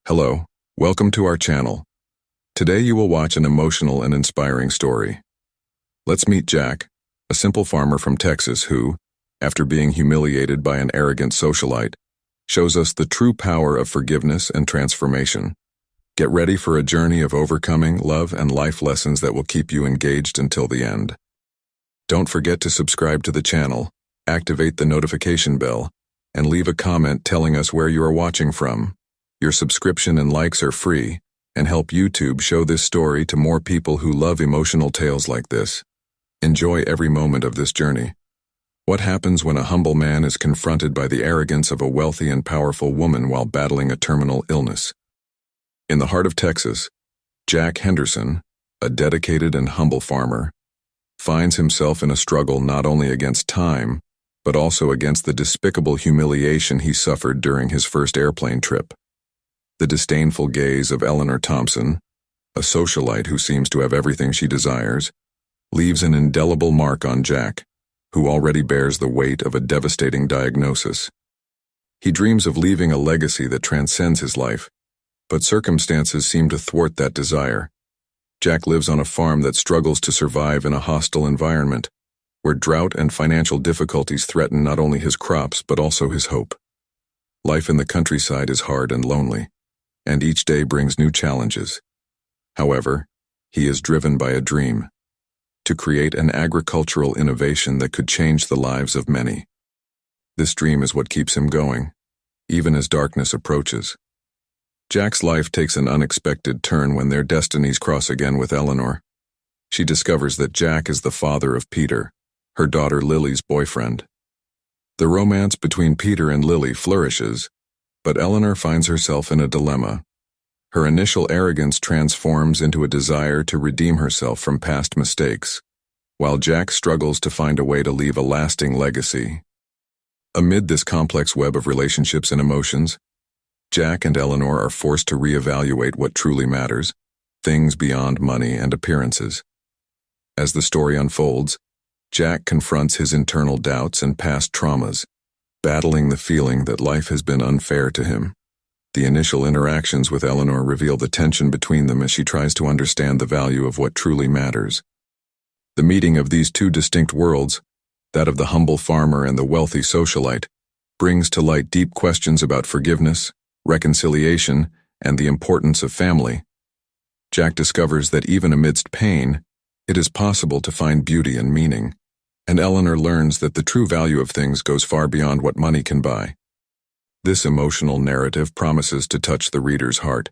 Hello, welcome to our channel. Today you will watch an emotional and inspiring story. Let's meet Jack, a simple farmer from Texas who, after being humiliated by an arrogant socialite, shows us the true power of forgiveness and transformation. Get ready for a journey of overcoming, love, and life lessons that will keep you engaged until the end. Don't forget to subscribe to the channel, activate the notification bell, and leave a comment telling us where you are watching from. Your subscription and likes are free and help YouTube show this story to more people who love emotional tales like this. Enjoy every moment of this journey. What happens when a humble man is confronted by the arrogance of a wealthy and powerful woman while battling a terminal illness? In the heart of Texas, Jack Henderson, a dedicated and humble farmer, finds himself in a struggle not only against time, but also against the despicable humiliation he suffered during his first airplane trip. The disdainful gaze of Eleanor Thompson, a socialite who seems to have everything she desires, leaves an indelible mark on Jack, who already bears the weight of a devastating diagnosis. He dreams of leaving a legacy that transcends his life, but circumstances seem to thwart that desire. Jack lives on a farm that struggles to survive in a hostile environment, where drought and financial difficulties threaten not only his crops but also his hope. Life in the countryside is hard and lonely, and each day brings new challenges. However, he is driven by a dream: to create an agricultural innovation that could change the lives of many. This dream is what keeps him going, even as darkness approaches. Jack's life takes an unexpected turn when their destinies cross again with Eleanor. She discovers that Jack is the father of Peter, her daughter Lily's boyfriend. The romance between Peter and Lily flourishes, but Eleanor finds herself in a dilemma. Her initial arrogance transforms into a desire to redeem herself from past mistakes, while Jack struggles to find a way to leave a lasting legacy. Amid this complex web of relationships and emotions, Jack and Eleanor are forced to reevaluate what truly matters, things beyond money and appearances. As the story unfolds, Jack confronts his internal doubts and past traumas, battling the feeling that life has been unfair to him. The initial interactions with Eleanor reveal the tension between them as she tries to understand the value of what truly matters. The meeting of these two distinct worlds, that of the humble farmer and the wealthy socialite, brings to light deep questions about forgiveness, reconciliation, and the importance of family. Jack discovers that even amidst pain, it is possible to find beauty and meaning, and Eleanor learns that the true value of things goes far beyond what money can buy. This emotional narrative promises to touch the reader's heart,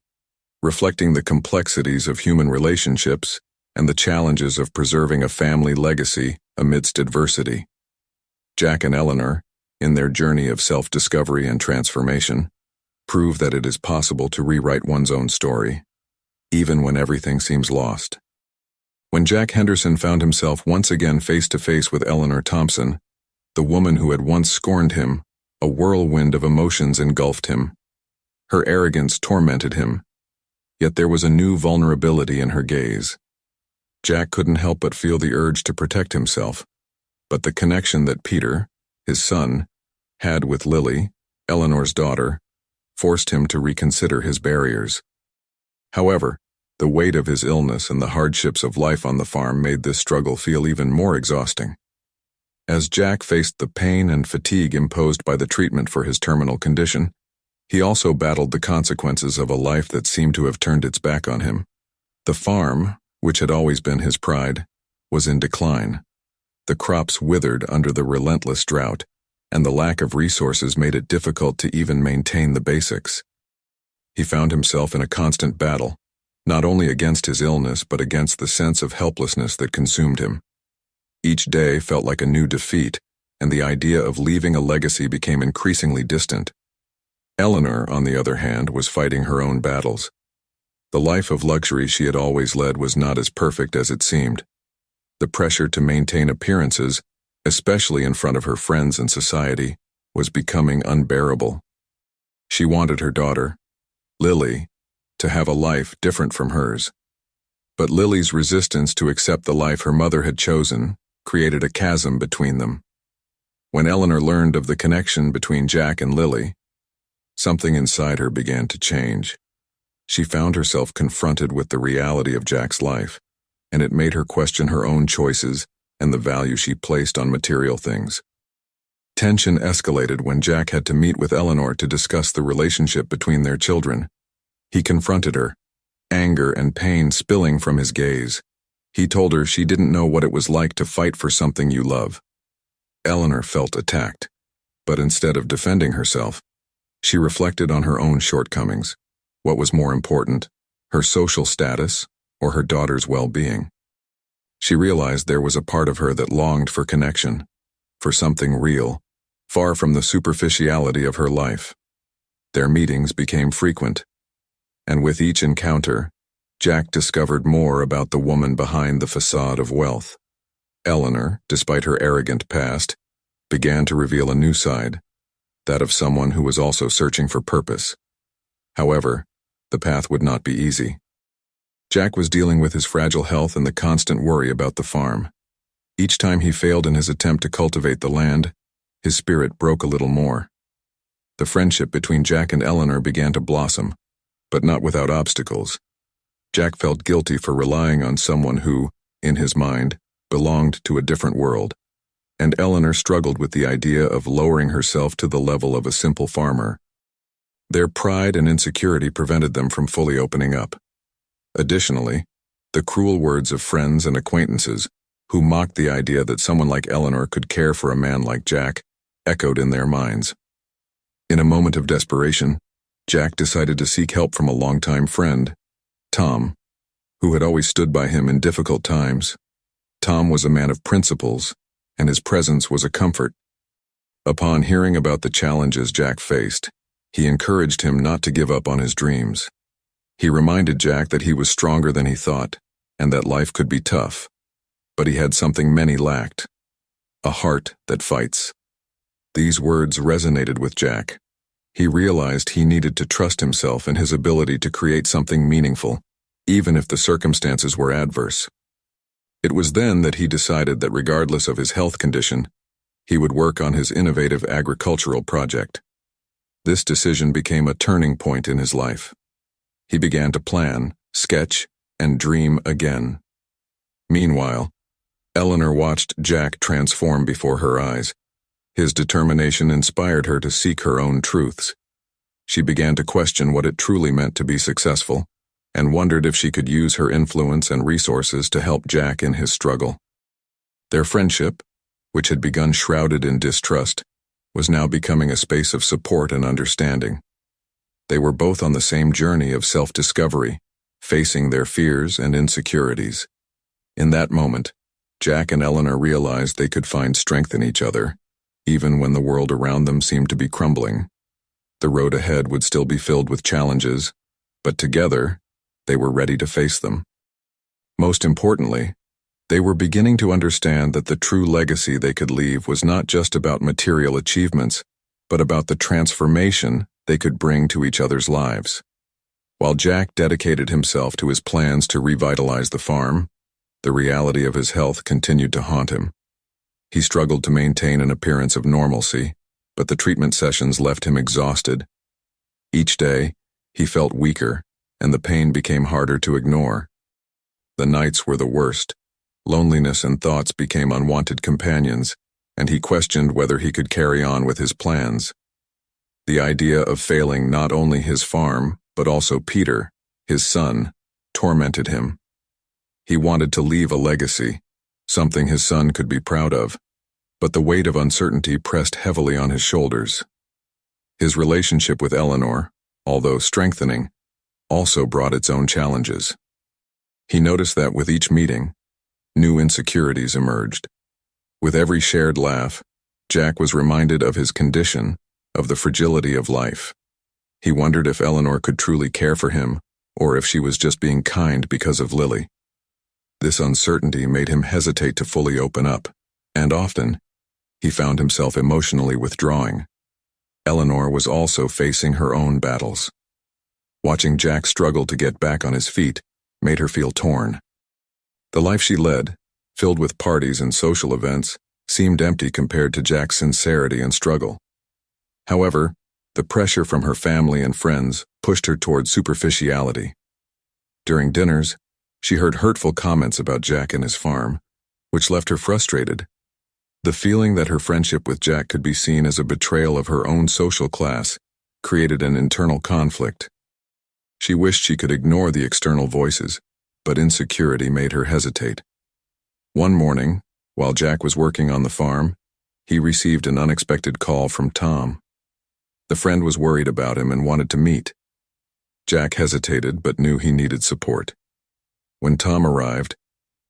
reflecting the complexities of human relationships and the challenges of preserving a family legacy amidst adversity. Jack and Eleanor, in their journey of self-discovery and transformation, prove that it is possible to rewrite one's own story, even when everything seems lost. When Jack Henderson found himself once again face-to-face with Eleanor Thompson, the woman who had once scorned him, a whirlwind of emotions engulfed him. Her arrogance tormented him, yet there was a new vulnerability in her gaze. Jack couldn't help but feel the urge to protect himself, but the connection that Peter, his son, had with Lily, Eleanor's daughter, forced him to reconsider his barriers. However, the weight of his illness and the hardships of life on the farm made this struggle feel even more exhausting. As Jack faced the pain and fatigue imposed by the treatment for his terminal condition, he also battled the consequences of a life that seemed to have turned its back on him. The farm, which had always been his pride, was in decline. The crops withered under the relentless drought, and the lack of resources made it difficult to even maintain the basics. He found himself in a constant battle, not only against his illness but against the sense of helplessness that consumed him. Each day felt like a new defeat, and the idea of leaving a legacy became increasingly distant. Eleanor, on the other hand, was fighting her own battles. The life of luxury she had always led was not as perfect as it seemed. The pressure to maintain appearances, especially in front of her friends and society, was becoming unbearable. She wanted her daughter, Lily, to have a life different from hers. But Lily's resistance to accept the life her mother had chosen created a chasm between them. When Eleanor learned of the connection between Jack and Lily, something inside her began to change. She found herself confronted with the reality of Jack's life, and it made her question her own choices and the value she placed on material things. Tension escalated when Jack had to meet with Eleanor to discuss the relationship between their children. He confronted her, anger and pain spilling from his gaze. He told her she didn't know what it was like to fight for something you love. Eleanor felt attacked, but instead of defending herself, she reflected on her own shortcomings. What was more important, her social status or her daughter's well-being? She realized there was a part of her that longed for connection, for something real, far from the superficiality of her life. Their meetings became frequent, and with each encounter, Jack discovered more about the woman behind the facade of wealth. Eleanor, despite her arrogant past, began to reveal a new side, that of someone who was also searching for purpose. However, the path would not be easy. Jack was dealing with his fragile health and the constant worry about the farm. Each time he failed in his attempt to cultivate the land, his spirit broke a little more. The friendship between Jack and Eleanor began to blossom, but not without obstacles. Jack felt guilty for relying on someone who, in his mind, belonged to a different world, and Eleanor struggled with the idea of lowering herself to the level of a simple farmer. Their pride and insecurity prevented them from fully opening up. Additionally, the cruel words of friends and acquaintances, who mocked the idea that someone like Eleanor could care for a man like Jack, echoed in their minds. In a moment of desperation, Jack decided to seek help from a longtime friend, Tom, who had always stood by him in difficult times. Tom was a man of principles, and his presence was a comfort. Upon hearing about the challenges Jack faced, he encouraged him not to give up on his dreams. He reminded Jack that he was stronger than he thought, and that life could be tough. But he had something many lacked: a heart that fights. These words resonated with Jack. He realized he needed to trust himself and his ability to create something meaningful, even if the circumstances were adverse. It was then that he decided that regardless of his health condition, he would work on his innovative agricultural project. This decision became a turning point in his life. He began to plan, sketch, and dream again. Meanwhile, Eleanor watched Jack transform before her eyes. His determination inspired her to seek her own truths. She began to question what it truly meant to be successful, and wondered if she could use her influence and resources to help Jack in his struggle. Their friendship, which had begun shrouded in distrust, was now becoming a space of support and understanding. They were both on the same journey of self-discovery, facing their fears and insecurities. In that moment, Jack and Eleanor realized they could find strength in each other, even when the world around them seemed to be crumbling. The road ahead would still be filled with challenges, but together, they were ready to face them. Most importantly, they were beginning to understand that the true legacy they could leave was not just about material achievements, but about the transformation they could bring to each other's lives. While Jack dedicated himself to his plans to revitalize the farm, the reality of his health continued to haunt him. He struggled to maintain an appearance of normalcy, but the treatment sessions left him exhausted. Each day, he felt weaker, and the pain became harder to ignore. The nights were the worst. Loneliness and thoughts became unwanted companions, and he questioned whether he could carry on with his plans. The idea of failing not only his farm, but also Peter, his son, tormented him. He wanted to leave a legacy, something his son could be proud of, but the weight of uncertainty pressed heavily on his shoulders. His relationship with Eleanor, although strengthening, also brought its own challenges. He noticed that with each meeting, new insecurities emerged. With every shared laugh, Jack was reminded of his condition, of the fragility of life. He wondered if Eleanor could truly care for him, or if she was just being kind because of Lily. This uncertainty made him hesitate to fully open up, and often, he found himself emotionally withdrawing. Eleanor was also facing her own battles. Watching Jack struggle to get back on his feet made her feel torn. The life she led, filled with parties and social events, seemed empty compared to Jack's sincerity and struggle. However, The pressure from her family and friends pushed her toward superficiality. During dinners, she heard hurtful comments about Jack and his farm, which left her frustrated. The feeling that her friendship with Jack could be seen as a betrayal of her own social class created an internal conflict. She wished she could ignore the external voices, but insecurity made her hesitate. One morning, while Jack was working on the farm, he received an unexpected call from Tom. The friend was worried about him and wanted to meet. Jack hesitated but knew he needed support. When Tom arrived,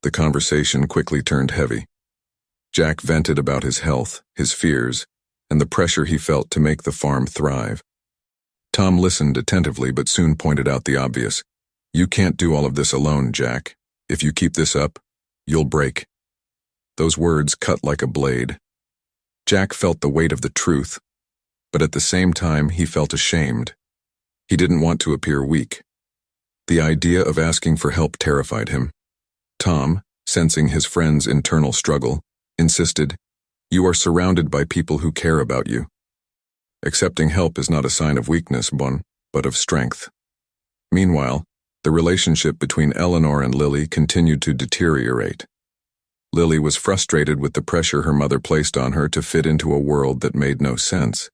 the conversation quickly turned heavy. Jack vented about his health, his fears, and the pressure he felt to make the farm thrive. Tom listened attentively but soon pointed out the obvious. "You can't do all of this alone, Jack. If you keep this up, you'll break." Those words cut like a blade. Jack felt the weight of the truth, but at the same time he felt ashamed. He didn't want to appear weak. The idea of asking for help terrified him. Tom, sensing his friend's internal struggle, insisted, "You are surrounded by people who care about you. Accepting help is not a sign of weakness, but of strength." Meanwhile, the relationship between Eleanor and Lily continued to deteriorate. Lily was frustrated with the pressure her mother placed on her to fit into a world that made no sense.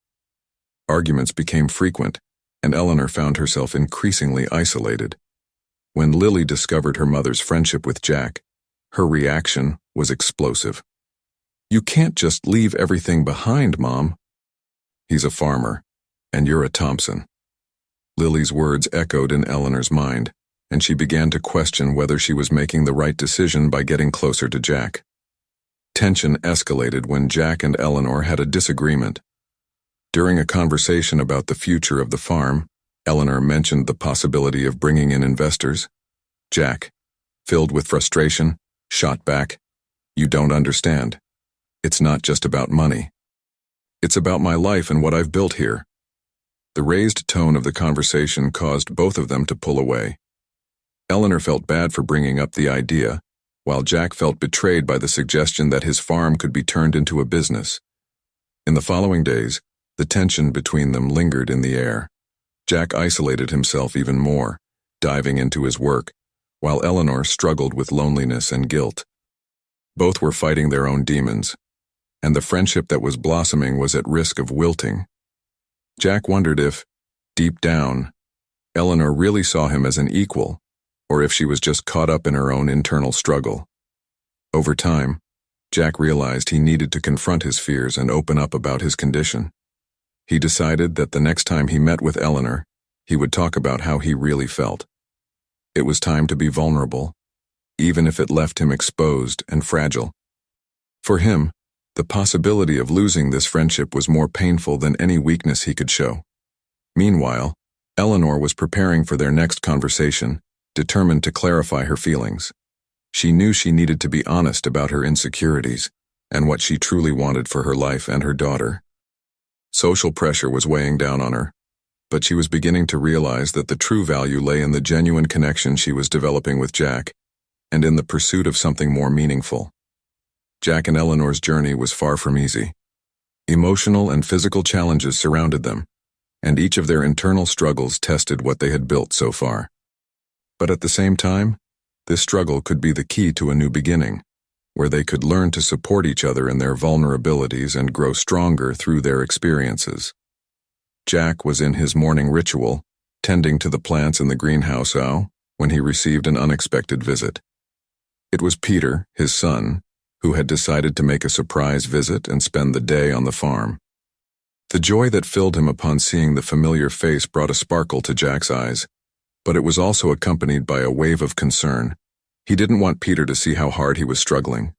Arguments became frequent, and Eleanor found herself increasingly isolated. When Lily discovered her mother's friendship with Jack, her reaction was explosive. "You can't just leave everything behind, Mom. He's a farmer, and you're a Thompson." Lily's words echoed in Eleanor's mind, and she began to question whether she was making the right decision by getting closer to Jack. Tension escalated when Jack and Eleanor had a disagreement. During a conversation about the future of the farm, Eleanor mentioned the possibility of bringing in investors. Jack, filled with frustration, shot back, "You don't understand. It's not just about money. It's about my life and what I've built here." The raised tone of the conversation caused both of them to pull away. Eleanor felt bad for bringing up the idea, while Jack felt betrayed by the suggestion that his farm could be turned into a business. In the following days, the tension between them lingered in the air. Jack isolated himself even more, diving into his work, while Eleanor struggled with loneliness and guilt. Both were fighting their own demons, and the friendship that was blossoming was at risk of wilting. Jack wondered if, deep down, Eleanor really saw him as an equal, or if she was just caught up in her own internal struggle. Over time, Jack realized he needed to confront his fears and open up about his condition. He decided that the next time he met with Eleanor, he would talk about how he really felt. It was time to be vulnerable, even if it left him exposed and fragile. For him, the possibility of losing this friendship was more painful than any weakness he could show. Meanwhile, Eleanor was preparing for their next conversation, determined to clarify her feelings. She knew she needed to be honest about her insecurities and what she truly wanted for her life and her daughter. Social pressure was weighing down on her, but she was beginning to realize that the true value lay in the genuine connection she was developing with Jack and in the pursuit of something more meaningful. Jack and Eleanor's journey was far from easy. Emotional and physical challenges surrounded them, and each of their internal struggles tested what they had built so far. But at the same time, this struggle could be the key to a new beginning, where they could learn to support each other in their vulnerabilities and grow stronger through their experiences. Jack was in his morning ritual, tending to the plants in the greenhouse when he received an unexpected visit. It was Peter, his son, who had decided to make a surprise visit and spend the day on the farm. The joy that filled him upon seeing the familiar face brought a sparkle to Jack's eyes, but it was also accompanied by a wave of concern. He didn't want Peter to see how hard he was struggling.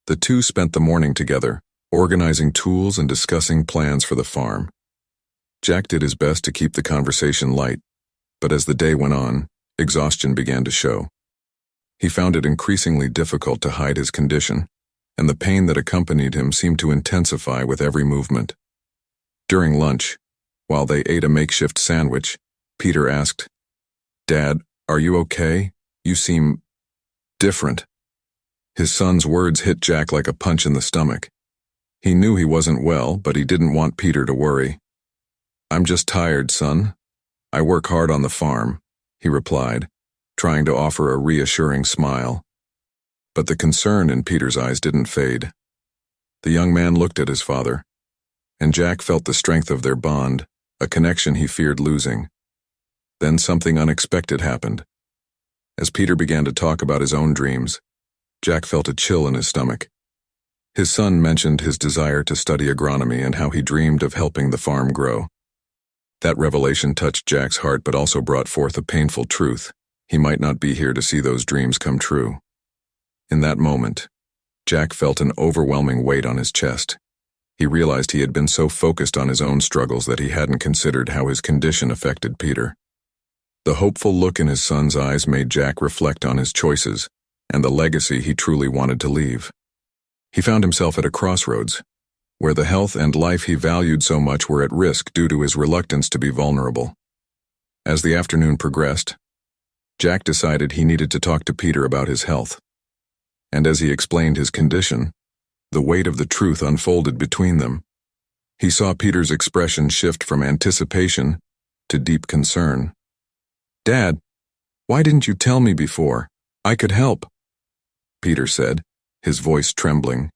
The two spent the morning together, organizing tools and discussing plans for the farm. Jack did his best to keep the conversation light, but as the day went on, exhaustion began to show. He found it increasingly difficult to hide his condition, and the pain that accompanied him seemed to intensify with every movement. During lunch, while they ate a makeshift sandwich, Peter asked, "Dad, are you okay? You seem different." His son's words hit Jack like a punch in the stomach. He knew he wasn't well, but he didn't want Peter to worry. "I'm just tired, son. I work hard on the farm," he replied, trying to offer a reassuring smile. But the concern in Peter's eyes didn't fade. The young man looked at his father, and Jack felt the strength of their bond, a connection he feared losing. Then something unexpected happened. As Peter began to talk about his own dreams, Jack felt a chill in his stomach. His son mentioned his desire to study agronomy and how he dreamed of helping the farm grow. That revelation touched Jack's heart but also brought forth a painful truth. He might not be here to see those dreams come true. In that moment, Jack felt an overwhelming weight on his chest. He realized he had been so focused on his own struggles that he hadn't considered how his condition affected Peter. The hopeful look in his son's eyes made Jack reflect on his choices and the legacy he truly wanted to leave. He found himself at a crossroads, where the health and life he valued so much were at risk due to his reluctance to be vulnerable. As the afternoon progressed, Jack decided he needed to talk to Peter about his health. And as he explained his condition, the weight of the truth unfolded between them. He saw Peter's expression shift from anticipation to deep concern. "Dad, why didn't you tell me before? I could help," Peter said, his voice trembling.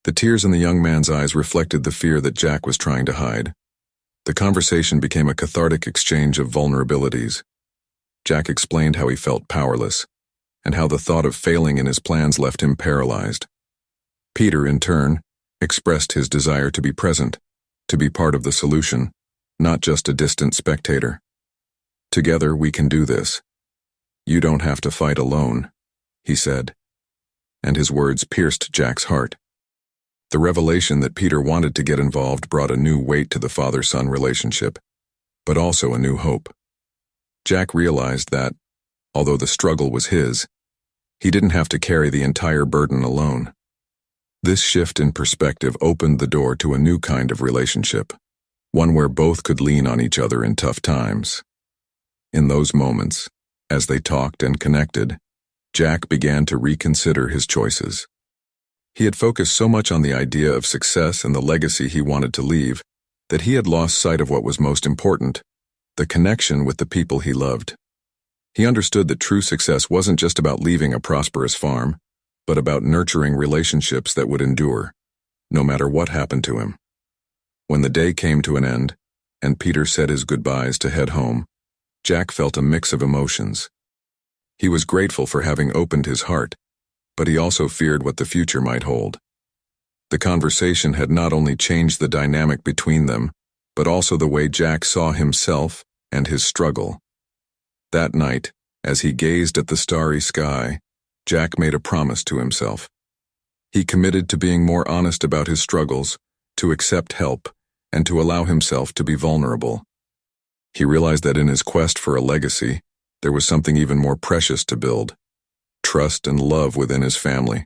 The tears in the young man's eyes reflected the fear that Jack was trying to hide. The conversation became a cathartic exchange of vulnerabilities. Jack explained how he felt powerless, and how the thought of failing in his plans left him paralyzed. Peter, in turn, expressed his desire to be present, to be part of the solution, not just a distant spectator. "Together we can do this. You don't have to fight alone," he said. And his words pierced Jack's heart. The revelation that Peter wanted to get involved brought a new weight to the father-son relationship, but also a new hope. Jack realized that, although the struggle was his, he didn't have to carry the entire burden alone. This shift in perspective opened the door to a new kind of relationship, one where both could lean on each other in tough times. In those moments, as they talked and connected, Jack began to reconsider his choices. He had focused so much on the idea of success and the legacy he wanted to leave that he had lost sight of what was most important, the connection with the people he loved. He understood that true success wasn't just about leaving a prosperous farm, but about nurturing relationships that would endure, no matter what happened to him. When the day came to an end, and Peter said his goodbyes to head home, Jack felt a mix of emotions. He was grateful for having opened his heart, but he also feared what the future might hold. The conversation had not only changed the dynamic between them, but also the way Jack saw himself and his struggle. That night, as he gazed at the starry sky, Jack made a promise to himself. He committed to being more honest about his struggles, to accept help, and to allow himself to be vulnerable. He realized that in his quest for a legacy, there was something even more precious to build: trust and love within his family.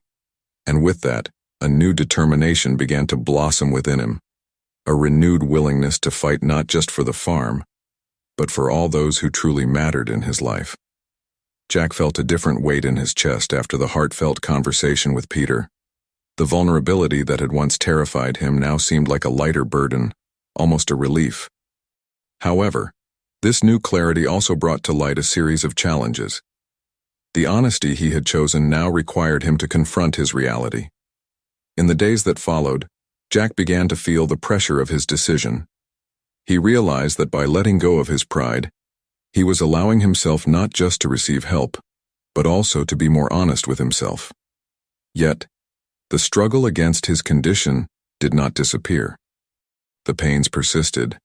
And with that, a new determination began to blossom within him, a renewed willingness to fight not just for the farm, but for all those who truly mattered in his life. Jack felt a different weight in his chest after the heartfelt conversation with Peter. The vulnerability that had once terrified him now seemed like a lighter burden, almost a relief. However, this new clarity also brought to light a series of challenges. The honesty he had chosen now required him to confront his reality. In the days that followed, Jack began to feel the pressure of his decision. He realized that by letting go of his pride, he was allowing himself not just to receive help, but also to be more honest with himself. Yet, the struggle against his condition did not disappear. The pains persisted,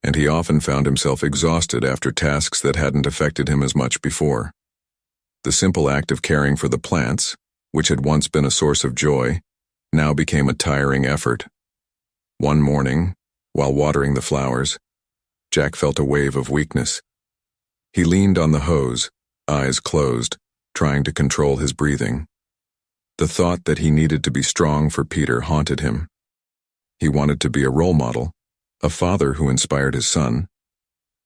and he often found himself exhausted after tasks that hadn't affected him as much before. The simple act of caring for the plants, which had once been a source of joy, now became a tiring effort. One morning, while watering the flowers, Jack felt a wave of weakness. He leaned on the hose, eyes closed, trying to control his breathing. The thought that he needed to be strong for Peter haunted him. He wanted to be a role model, a father who inspired his son,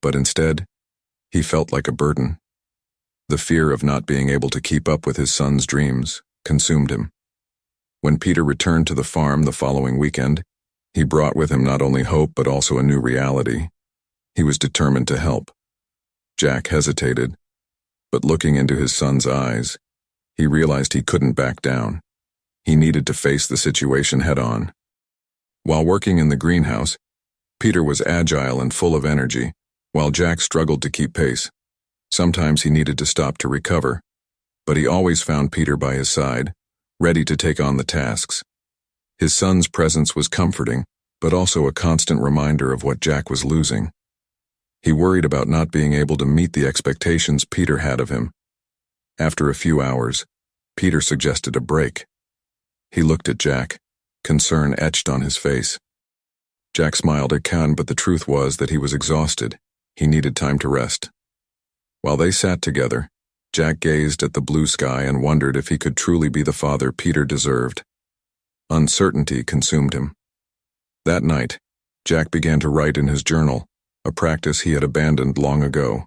but instead, he felt like a burden. The fear of not being able to keep up with his son's dreams consumed him. When Peter returned to the farm the following weekend, he brought with him not only hope but also a new reality, He was determined to help. Jack hesitated, but looking into his son's eyes, he realized he couldn't back down. He needed to face the situation head-on. While working in the greenhouse, Peter was agile and full of energy, while Jack struggled to keep pace. Sometimes he needed to stop to recover, but he always found Peter by his side, ready to take on the tasks. His son's presence was comforting, but also a constant reminder of what Jack was losing. He worried about not being able to meet the expectations Peter had of him. After a few hours, Peter suggested a break. He looked at Jack, concern etched on his face. Jack smiled at Khan, but the truth was that he was exhausted. He needed time to rest. While they sat together, Jack gazed at the blue sky and wondered if he could truly be the father Peter deserved. Uncertainty consumed him. That night, Jack began to write in his journal, a practice he had abandoned long ago.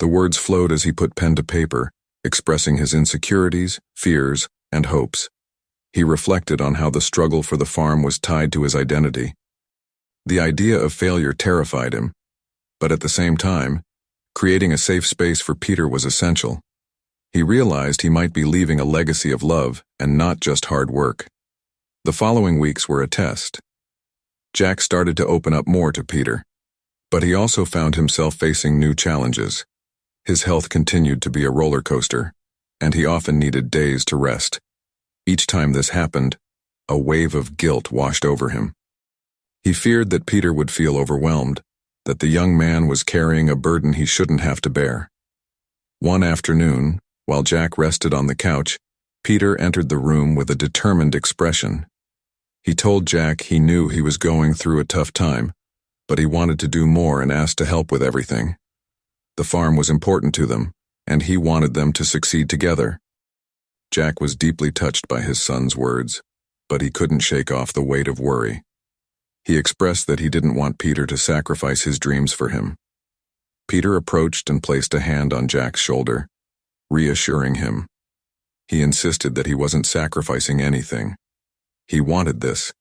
The words flowed as he put pen to paper, expressing his insecurities, fears, and hopes. He reflected on how the struggle for the farm was tied to his identity. The idea of failure terrified him, but at the same time, creating a safe space for Peter was essential. He realized he might be leaving a legacy of love and not just hard work. The following weeks were a test. Jack started to open up more to Peter, but he also found himself facing new challenges. His health continued to be a roller coaster, and he often needed days to rest. Each time this happened, a wave of guilt washed over him. He feared that Peter would feel overwhelmed, that the young man was carrying a burden he shouldn't have to bear. One afternoon, while Jack rested on the couch, Peter entered the room with a determined expression. He told Jack he knew he was going through a tough time, but he wanted to do more and asked to help with everything. The farm was important to them, and he wanted them to succeed together. Jack was deeply touched by his son's words, but he couldn't shake off the weight of worry. He expressed that he didn't want Peter to sacrifice his dreams for him. Peter approached and placed a hand on Jack's shoulder, reassuring him. He insisted that he wasn't sacrificing anything. He wanted this,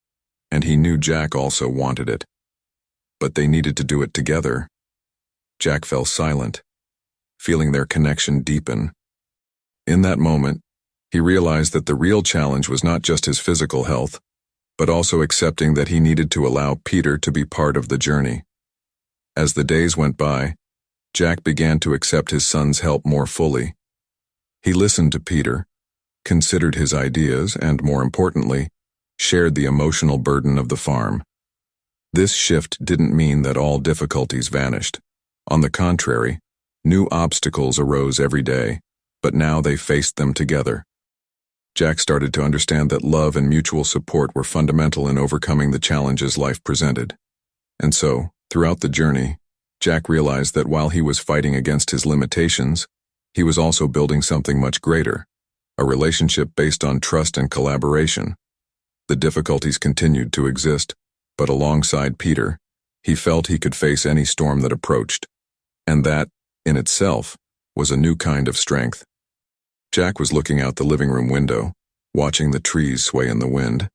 and he knew Jack also wanted it. But they needed to do it together. Jack fell silent, feeling their connection deepen. In that moment, he realized that the real challenge was not just his physical health, but also accepting that he needed to allow Peter to be part of the journey. As the days went by, Jack began to accept his son's help more fully. He listened to Peter, considered his ideas, and more importantly, shared the emotional burden of the farm. This shift didn't mean that all difficulties vanished. On the contrary, new obstacles arose every day, but now they faced them together. Jack started to understand that love and mutual support were fundamental in overcoming the challenges life presented. And so, throughout the journey, Jack realized that while he was fighting against his limitations, he was also building something much greater, a relationship based on trust and collaboration. The difficulties continued to exist, but alongside Peter, he felt he could face any storm that approached. And that, in itself, was a new kind of strength. Jack was looking out the living room window, watching the trees sway in the wind.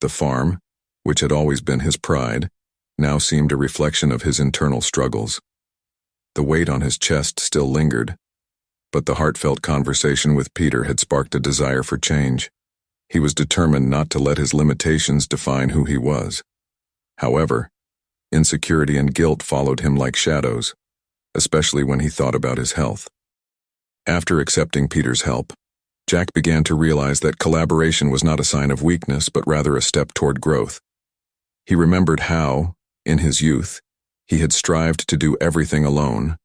The farm, which had always been his pride, now seemed a reflection of his internal struggles. The weight on his chest still lingered, but the heartfelt conversation with Peter had sparked a desire for change. He was determined not to let his limitations define who he was. However, insecurity and guilt followed him like shadows, especially when he thought about his health. After accepting Peter's help, Jack began to realize that collaboration was not a sign of weakness, but rather a step toward growth. He remembered how, in his youth, he had strived to do everything alone,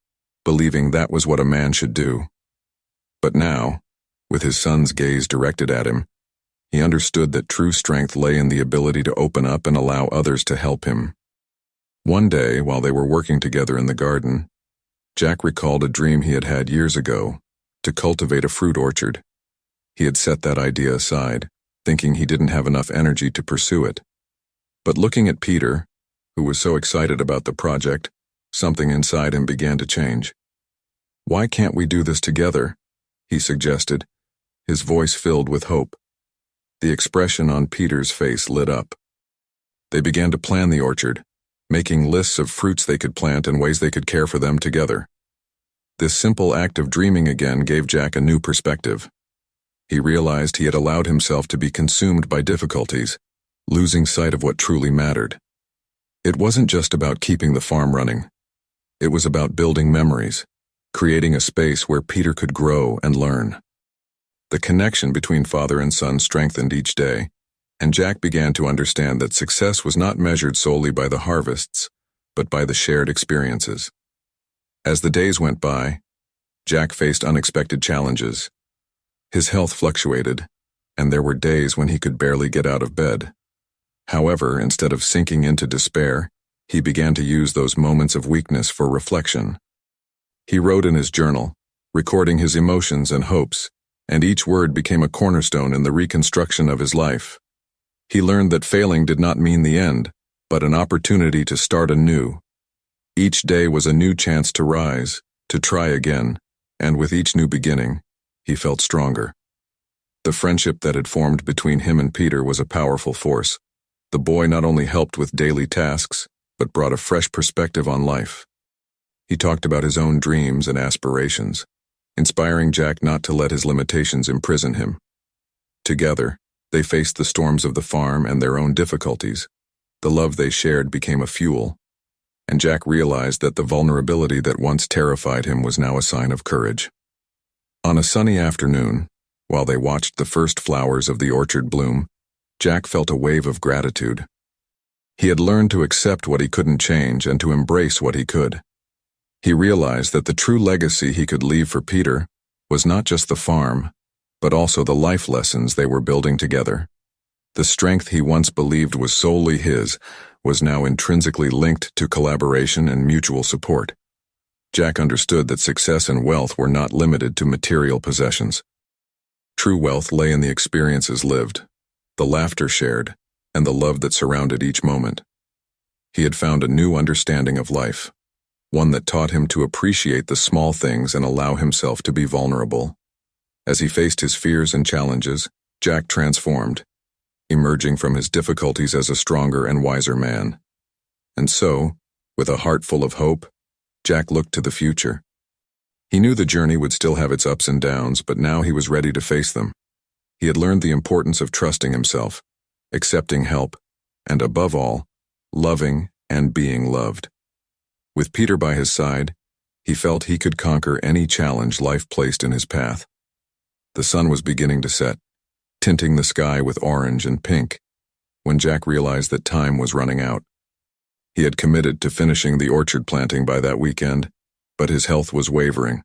believing that was what a man should do. But now, with his son's gaze directed at him, he understood that true strength lay in the ability to open up and allow others to help him. One day, while they were working together in the garden, Jack recalled a dream he had had years ago, to cultivate a fruit orchard. He had set that idea aside, thinking he didn't have enough energy to pursue it. But looking at Peter, who was so excited about the project, something inside him began to change. "Why can't we do this together?" he suggested, his voice filled with hope. The expression on Peter's face lit up. They began to plan the orchard, making lists of fruits they could plant and ways they could care for them together. This simple act of dreaming again gave Jack a new perspective. He realized he had allowed himself to be consumed by difficulties, losing sight of what truly mattered. It wasn't just about keeping the farm running. It was about building memories, creating a space where Peter could grow and learn. The connection between father and son strengthened each day, and Jack began to understand that success was not measured solely by the harvests, but by the shared experiences. As the days went by, Jack faced unexpected challenges. His health fluctuated, and there were days when he could barely get out of bed. However, instead of sinking into despair, he began to use those moments of weakness for reflection. He wrote in his journal, recording his emotions and hopes, and each word became a cornerstone in the reconstruction of his life. He learned that failing did not mean the end, but an opportunity to start anew. Each day was a new chance to rise, to try again, and with each new beginning, he felt stronger. The friendship that had formed between him and Peter was a powerful force. The boy not only helped with daily tasks, but brought a fresh perspective on life. He talked about his own dreams and aspirations, inspiring Jack not to let his limitations imprison him. Together, they faced the storms of the farm and their own difficulties. The love they shared became a fuel, and Jack realized that the vulnerability that once terrified him was now a sign of courage. On a sunny afternoon, while they watched the first flowers of the orchard bloom, Jack felt a wave of gratitude. He had learned to accept what he couldn't change and to embrace what he could. He realized that the true legacy he could leave for Peter was not just the farm, but also the life lessons they were building together. The strength he once believed was solely his was now intrinsically linked to collaboration and mutual support. Jack understood that success and wealth were not limited to material possessions. True wealth lay in the experiences lived, the laughter shared, and the love that surrounded each moment. He had found a new understanding of life, one that taught him to appreciate the small things and allow himself to be vulnerable. As he faced his fears and challenges, Jack transformed, emerging from his difficulties as a stronger and wiser man. And so, with a heart full of hope, Jack looked to the future. He knew the journey would still have its ups and downs, but now he was ready to face them. He had learned the importance of trusting himself, accepting help, and above all, loving and being loved. With Peter by his side, he felt he could conquer any challenge life placed in his path. The sun was beginning to set, tinting the sky with orange and pink, when Jack realized that time was running out. He had committed to finishing the orchard planting by that weekend, but his health was wavering.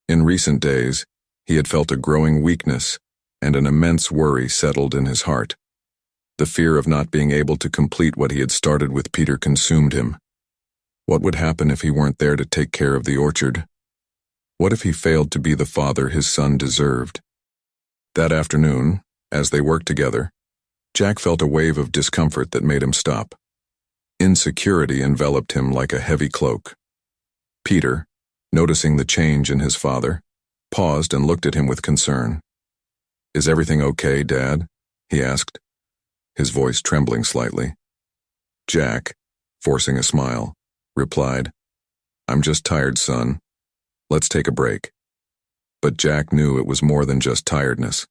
In recent days, he had felt a growing weakness, and an immense worry settled in his heart. The fear of not being able to complete what he had started with Peter consumed him. What would happen if he weren't there to take care of the orchard? What if he failed to be the father his son deserved? That afternoon, as they worked together, Jack felt a wave of discomfort that made him stop. Insecurity enveloped him like a heavy cloak. Peter, noticing the change in his father, paused and looked at him with concern. "Is everything okay, Dad?" he asked, his voice trembling slightly. Jack, forcing a smile, replied, "I'm just tired, son. Let's take a break." But Jack knew it was more than just tiredness.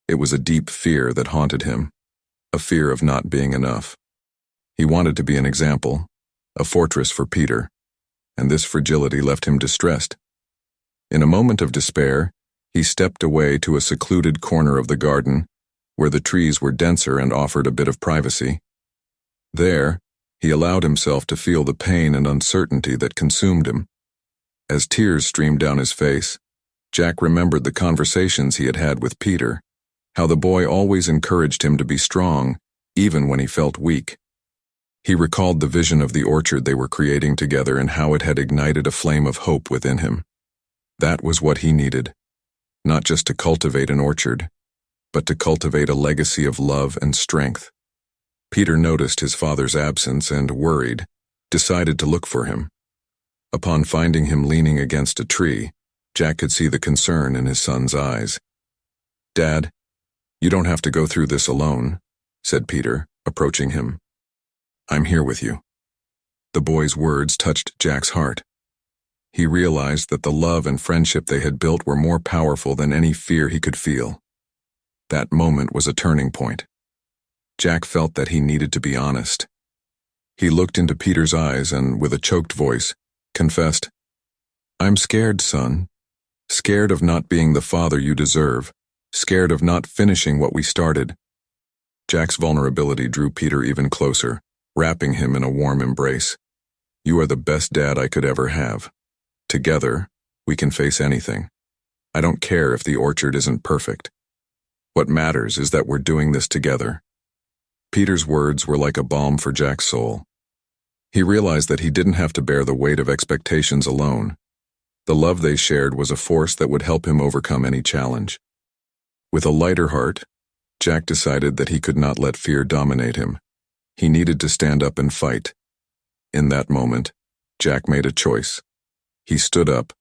It was a deep fear that haunted him, a fear of not being enough. He wanted to be an example, a fortress for Peter, and this fragility left him distressed. In a moment of despair, he stepped away to a secluded corner of the garden, where the trees were denser and offered a bit of privacy. There, he allowed himself to feel the pain and uncertainty that consumed him. As tears streamed down his face, Jack remembered the conversations he had had with Peter, how the boy always encouraged him to be strong, even when he felt weak. He recalled the vision of the orchard they were creating together and how it had ignited a flame of hope within him. That was what he needed, not just to cultivate an orchard, but to cultivate a legacy of love and strength. Peter noticed his father's absence and, worried, decided to look for him. Upon finding him leaning against a tree, Jack could see the concern in his son's eyes. "Dad, you don't have to go through this alone," said Peter, approaching him. "I'm here with you." The boy's words touched Jack's heart. He realized that the love and friendship they had built were more powerful than any fear he could feel. That moment was a turning point. Jack felt that he needed to be honest. He looked into Peter's eyes and, with a choked voice, confessed, "I'm scared, son. Scared of not being the father you deserve. Scared of not finishing what we started." Jack's vulnerability drew Peter even closer, wrapping him in a warm embrace. "You are the best dad I could ever have. Together, we can face anything. I don't care if the orchard isn't perfect. What matters is that we're doing this together." Peter's words were like a balm for Jack's soul. He realized that he didn't have to bear the weight of expectations alone. The love they shared was a force that would help him overcome any challenge. With a lighter heart, Jack decided that he could not let fear dominate him. He needed to stand up and fight. In that moment, Jack made a choice. He stood up,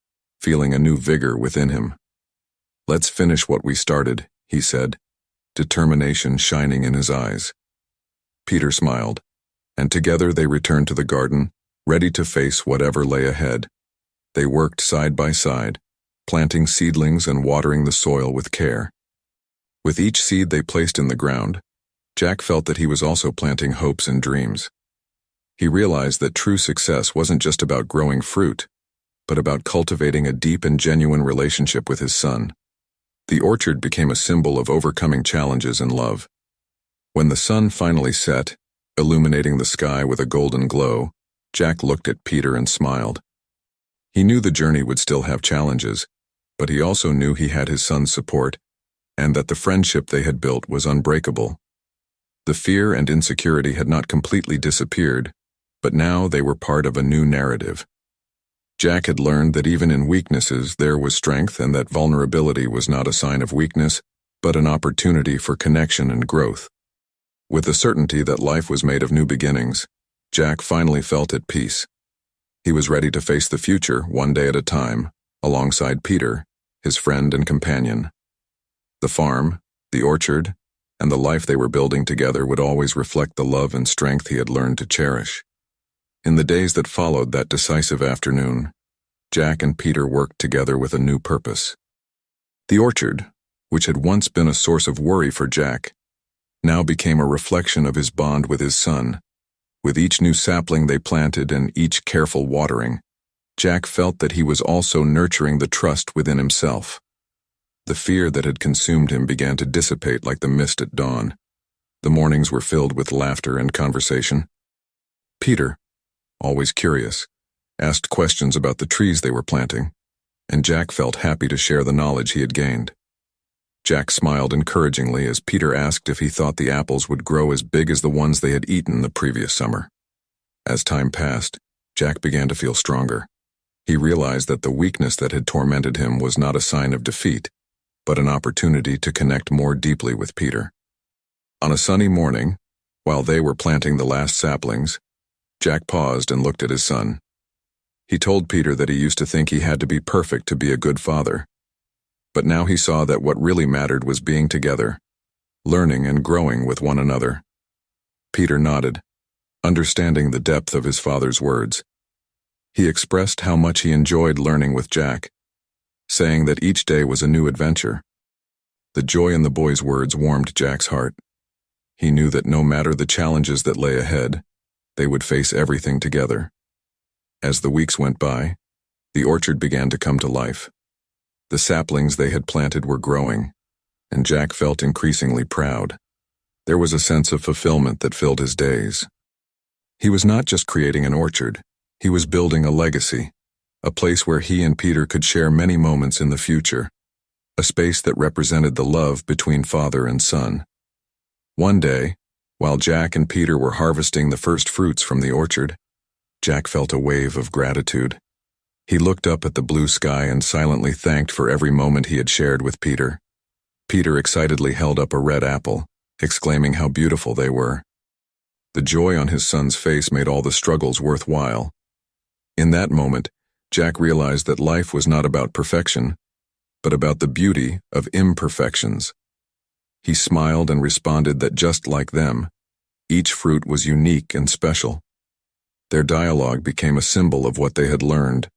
feeling a new vigor within him. "Let's finish what we started," he said, determination shining in his eyes. Peter smiled, and together they returned to the garden, ready to face whatever lay ahead. They worked side by side, planting seedlings and watering the soil with care. With each seed they placed in the ground, Jack felt that he was also planting hopes and dreams. He realized that true success wasn't just about growing fruit, but about cultivating a deep and genuine relationship with his son. The orchard became a symbol of overcoming challenges and love. When the sun finally set, illuminating the sky with a golden glow, Jack looked at Peter and smiled. He knew the journey would still have challenges, but he also knew he had his son's support, and that the friendship they had built was unbreakable. The fear and insecurity had not completely disappeared, but now they were part of a new narrative. Jack had learned that even in weaknesses there was strength, and that vulnerability was not a sign of weakness, but an opportunity for connection and growth. With the certainty that life was made of new beginnings, Jack finally felt at peace. He was ready to face the future one day at a time, alongside Peter, his friend and companion. The farm, the orchard, and the life they were building together would always reflect the love and strength he had learned to cherish. In the days that followed that decisive afternoon, Jack and Peter worked together with a new purpose. The orchard, which had once been a source of worry for Jack, now became a reflection of his bond with his son. With each new sapling they planted and each careful watering, Jack felt that he was also nurturing the trust within himself. The fear that had consumed him began to dissipate like the mist at dawn. The mornings were filled with laughter and conversation. Peter, always curious, asked questions about the trees they were planting, and Jack felt happy to share the knowledge he had gained. Jack smiled encouragingly as Peter asked if he thought the apples would grow as big as the ones they had eaten the previous summer. As time passed, Jack began to feel stronger. He realized that the weakness that had tormented him was not a sign of defeat, but an opportunity to connect more deeply with Peter. On a sunny morning, while they were planting the last saplings, Jack paused and looked at his son. He told Peter that he used to think he had to be perfect to be a good father. But now he saw that what really mattered was being together, learning and growing with one another. Peter nodded, understanding the depth of his father's words. He expressed how much he enjoyed learning with Jack, saying that each day was a new adventure. The joy in the boy's words warmed Jack's heart. He knew that no matter the challenges that lay ahead, they would face everything together. As the weeks went by, the orchard began to come to life. The saplings they had planted were growing, and Jack felt increasingly proud. There was a sense of fulfillment that filled his days. He was not just creating an orchard, he was building a legacy, a place where he and Peter could share many moments in the future, a space that represented the love between father and son. One day, while Jack and Peter were harvesting the first fruits from the orchard, Jack felt a wave of gratitude. He looked up at the blue sky and silently thanked for every moment he had shared with Peter. Peter excitedly held up a red apple, exclaiming how beautiful they were. The joy on his son's face made all the struggles worthwhile. In that moment, Jack realized that life was not about perfection, but about the beauty of imperfections. He smiled and responded that just like them, each fruit was unique and special. Their dialogue became a symbol of what they had learned,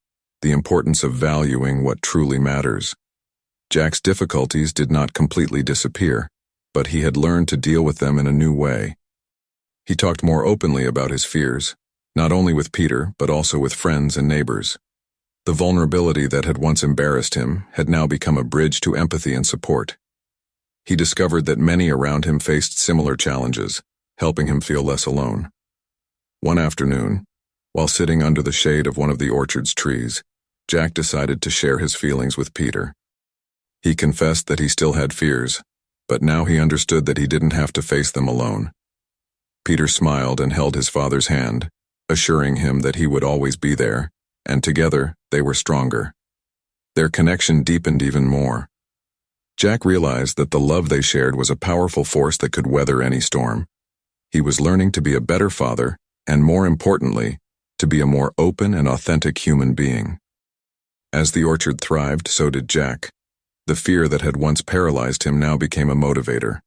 the importance of valuing what truly matters. Jack's difficulties did not completely disappear, but he had learned to deal with them in a new way. He talked more openly about his fears, not only with Peter but also with friends and neighbors. The vulnerability that had once embarrassed him had now become a bridge to empathy and support. He discovered that many around him faced similar challenges, helping him feel less alone. One afternoon, while sitting under the shade of one of the orchard's trees, Jack decided to share his feelings with Peter. He confessed that he still had fears, but now he understood that he didn't have to face them alone. Peter smiled and held his father's hand, assuring him that he would always be there, and together they were stronger. Their connection deepened even more. Jack realized that the love they shared was a powerful force that could weather any storm. He was learning to be a better father, and more importantly, to be a more open and authentic human being. As the orchard thrived, so did Jack. The fear that had once paralyzed him now became a motivator.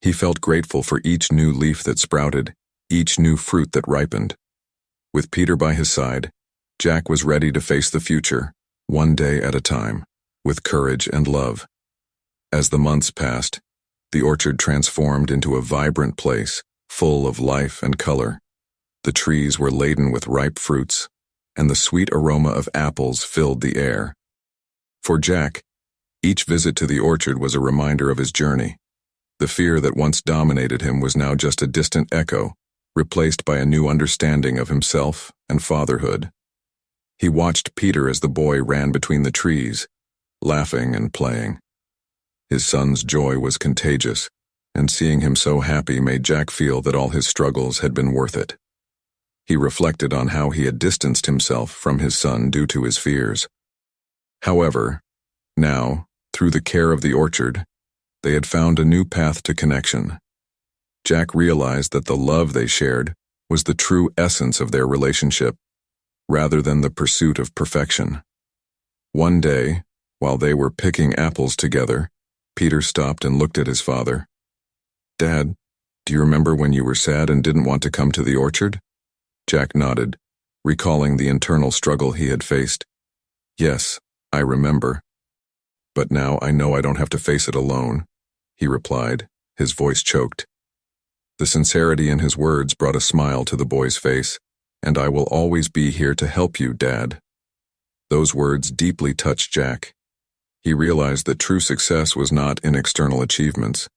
He felt grateful for each new leaf that sprouted, each new fruit that ripened. With Peter by his side, Jack was ready to face the future, one day at a time, with courage and love. As the months passed, the orchard transformed into a vibrant place, full of life and color. The trees were laden with ripe fruits, and the sweet aroma of apples filled the air. For Jack, each visit to the orchard was a reminder of his journey. The fear that once dominated him was now just a distant echo, replaced by a new understanding of himself and fatherhood. He watched Peter as the boy ran between the trees, laughing and playing. His son's joy was contagious, and seeing him so happy made Jack feel that all his struggles had been worth it. He reflected on how he had distanced himself from his son due to his fears. However, now, through the care of the orchard, they had found a new path to connection. Jack realized that the love they shared was the true essence of their relationship, rather than the pursuit of perfection. One day, while they were picking apples together, Peter stopped and looked at his father. "Dad, do you remember when you were sad and didn't want to come to the orchard?" Jack nodded, recalling the internal struggle he had faced. "Yes, I remember. But now I know I don't have to face it alone," he replied, his voice choked. The sincerity in his words brought a smile to the boy's face. "And I will always be here to help you, Dad." Those words deeply touched Jack. He realized that true success was not in external achievements,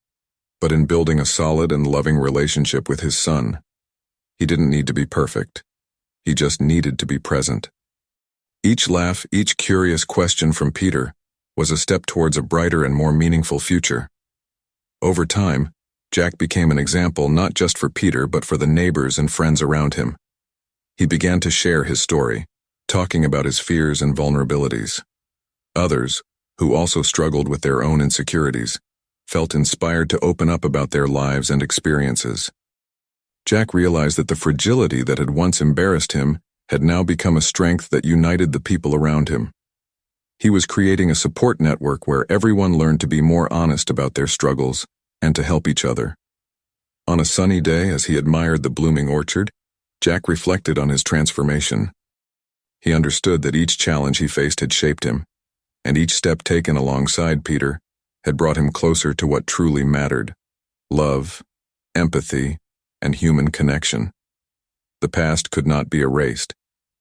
but in building a solid and loving relationship with his son. He didn't need to be perfect. He just needed to be present. Each laugh, each curious question from Peter was a step towards a brighter and more meaningful future. Over time, Jack became an example not just for Peter but for the neighbors and friends around him. He began to share his story, talking about his fears and vulnerabilities. Others, who also struggled with their own insecurities, felt inspired to open up about their lives and experiences. Jack realized that the fragility that had once embarrassed him had now become a strength that united the people around him. He was creating a support network where everyone learned to be more honest about their struggles and to help each other. On a sunny day, as he admired the blooming orchard, Jack reflected on his transformation. He understood that each challenge he faced had shaped him, and each step taken alongside Peter had brought him closer to what truly mattered: love, empathy, and human connection. The past could not be erased,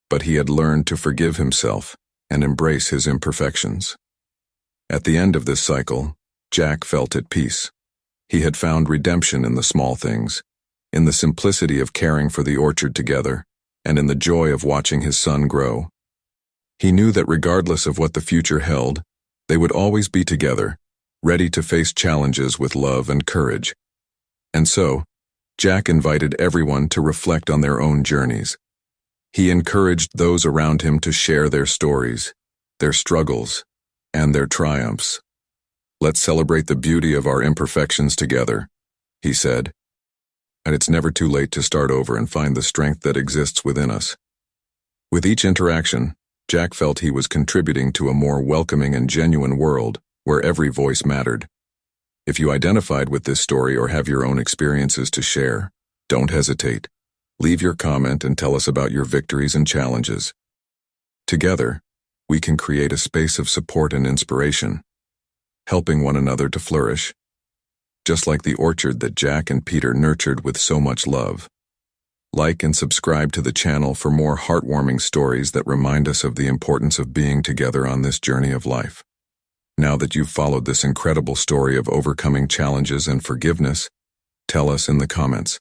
but he had learned to forgive himself and embrace his imperfections. At the end of this cycle, Jack felt at peace. He had found redemption in the small things, in the simplicity of caring for the orchard together, and in the joy of watching his son grow. He knew that regardless of what the future held, they would always be together, ready to face challenges with love and courage. And so, Jack invited everyone to reflect on their own journeys. He encouraged those around him to share their stories, their struggles, and their triumphs. "Let's celebrate the beauty of our imperfections together," he said. "And it's never too late to start over and find the strength that exists within us." With each interaction, Jack felt he was contributing to a more welcoming and genuine world where every voice mattered. If you identified with this story or have your own experiences to share, don't hesitate. Leave your comment and tell us about your victories and challenges. Together, we can create a space of support and inspiration, helping one another to flourish, just like the orchard that Jack and Peter nurtured with so much love. Like and subscribe to the channel for more heartwarming stories that remind us of the importance of being together on this journey of life. Now that you've followed this incredible story of overcoming challenges and forgiveness, tell us in the comments,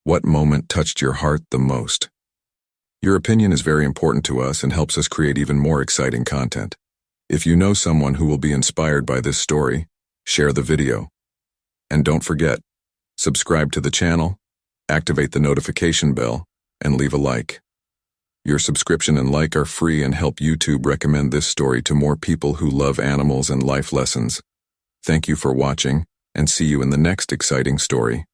what moment touched your heart the most? Your opinion is very important to us and helps us create even more exciting content. If you know someone who will be inspired by this story, share the video. And don't forget, subscribe to the channel, activate the notification bell, and leave a like. Your subscription and like are free and help YouTube recommend this story to more people who love animals and life lessons. Thank you for watching, and see you in the next exciting story.